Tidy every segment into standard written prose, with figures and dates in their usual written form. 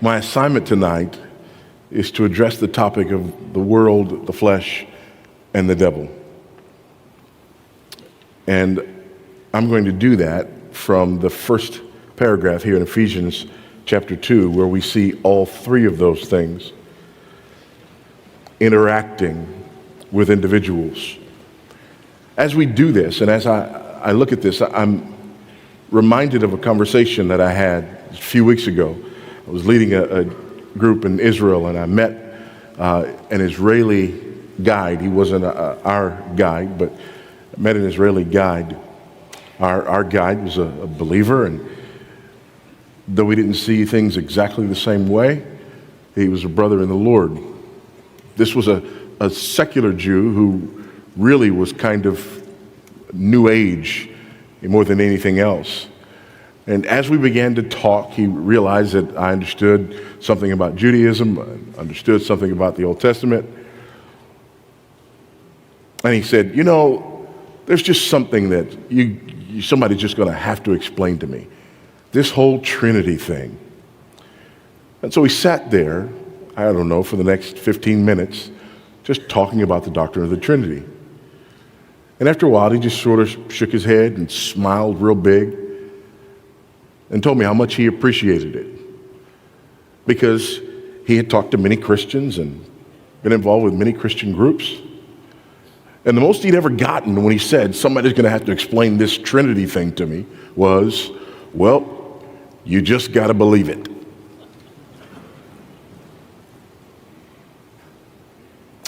My assignment tonight is to address the topic of the world, the flesh, and the devil. And I'm going to do that from the first paragraph here in Ephesians chapter 2, where we see all three of those things interacting with individuals. As we do this, and as I look at this, I'm reminded of a conversation that I had a few weeks ago. I was leading a group in Israel, and I met an Israeli guide. He wasn't our guide, but I met an Israeli guide. Our guide was a believer, and though we didn't see things exactly the same way, he was a brother in the Lord. This was a secular Jew who really was kind of New Age more than anything else. And as we began to talk, he realized that I understood something about Judaism, understood something about the Old Testament. And he said, there's just something that somebody's just going to have to explain to me. This whole Trinity thing. And so we sat there, I don't know, for the next 15 minutes, just talking about the doctrine of the Trinity. And after a while, he just sort of shook his head and smiled real big and told me how much he appreciated it, because he had talked to many Christians and been involved with many Christian groups. And the most he'd ever gotten when he said, somebody's going to have to explain this Trinity thing to me, was, well, you just got to believe it.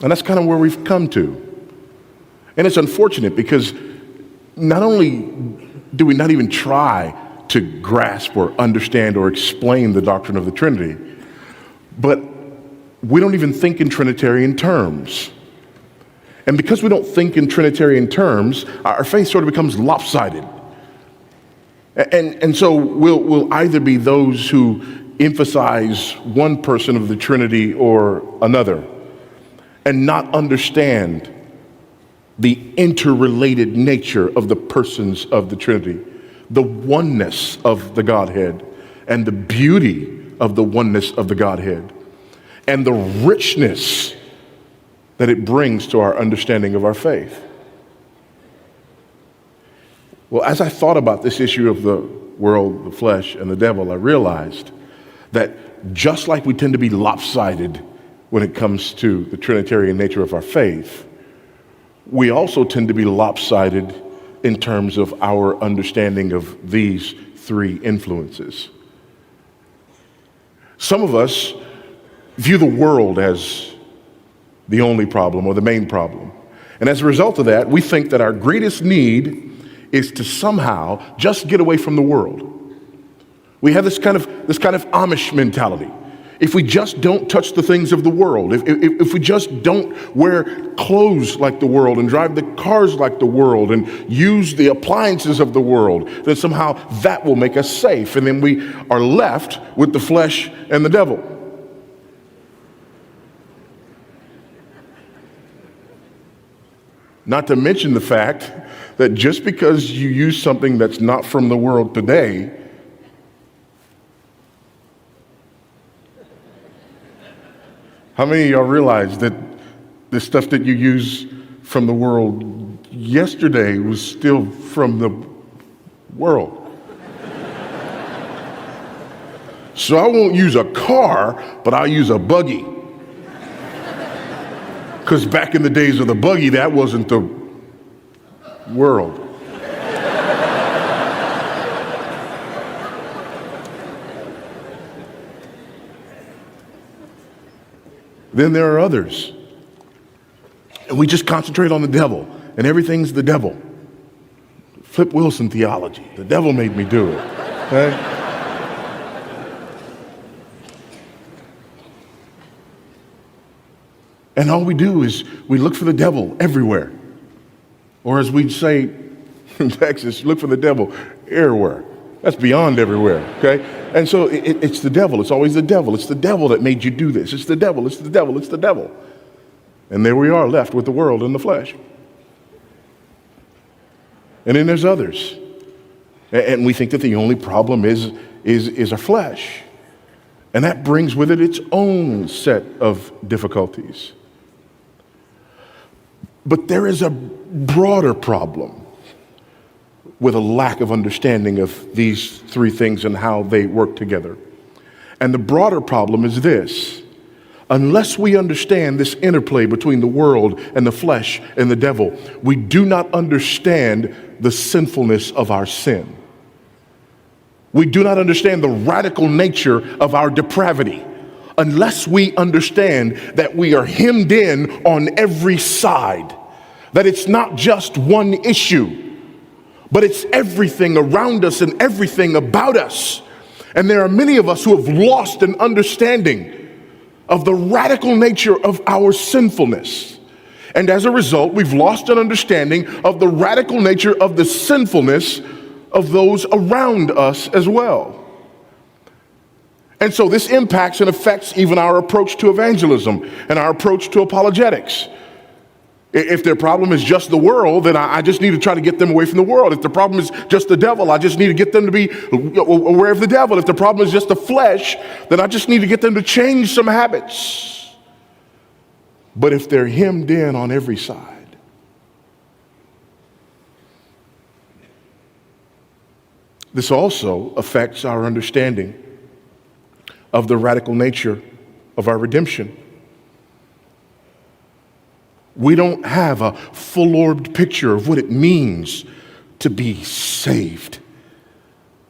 And that's kind of where we've come to. And it's unfortunate because not only do we not even try to grasp or understand or explain the doctrine of the Trinity, but we don't even think in Trinitarian terms. And because we don't think in Trinitarian terms, our faith sort of becomes lopsided. And so we'll either be those who emphasize one person of the Trinity or another and not understand the interrelated nature of the persons of the Trinity, the oneness of the Godhead, and the beauty of the oneness of the Godhead, and the richness that it brings to our understanding of our faith. Well, as I thought about this issue of the world, the flesh, and the devil, I realized that just like we tend to be lopsided when it comes to the Trinitarian nature of our faith, we also tend to be lopsided in terms of our understanding of these three influences. Some of us view the world as the only problem or the main problem. And as a result of that, we think that our greatest need is to somehow just get away from the world. We have this kind of Amish mentality. If we just don't touch the things of the world, if we just don't wear clothes like the world and drive the cars like the world and use the appliances of the world, then somehow that will make us safe. And then we are left with the flesh and the devil. Not to mention the fact that just because you use something that's not from the world today, how many of y'all realize that the stuff that you use from the world yesterday was still from the world? So I won't use a car, but I'll use a buggy. Because back in the days of the buggy, that wasn't the world. Then there are others. And we just concentrate on the devil, and everything's the devil. Flip Wilson theology. The devil made me do it. Okay? And all we do is we look for the devil everywhere. Or as we'd say in Texas, look for the devil everywhere. That's beyond everywhere, okay? And so it's the devil. It's always the devil. It's the devil that made you do this. It's the devil. It's the devil. It's the devil. And there we are left with the world and the flesh. And then there's others. And we think that the only problem is our flesh. And that brings with it its own set of difficulties. But there is a broader problem with a lack of understanding of these three things and how they work together. And the broader problem is this: unless we understand this interplay between the world and the flesh and the devil, we do not understand the sinfulness of our sin. We do not understand the radical nature of our depravity unless we understand that we are hemmed in on every side, that it's not just one issue, but it's everything around us and everything about us. And there are many of us who have lost an understanding of the radical nature of our sinfulness. And as a result, we've lost an understanding of the radical nature of the sinfulness of those around us as well. And so this impacts and affects even our approach to evangelism and our approach to apologetics. If their problem is just the world, then I just need to try to get them away from the world. If the problem is just the devil, I just need to get them to be aware of the devil. If the problem is just the flesh, then I just need to get them to change some habits. But if they're hemmed in on every side, this also affects our understanding of the radical nature of our redemption. We don't have a full-orbed picture of what it means to be saved,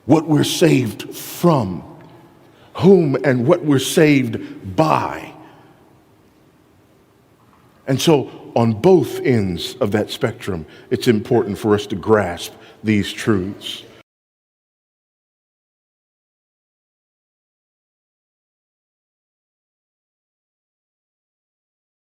what we're saved from, whom and what we're saved by. And so on both ends of that spectrum, it's important for us to grasp these truths.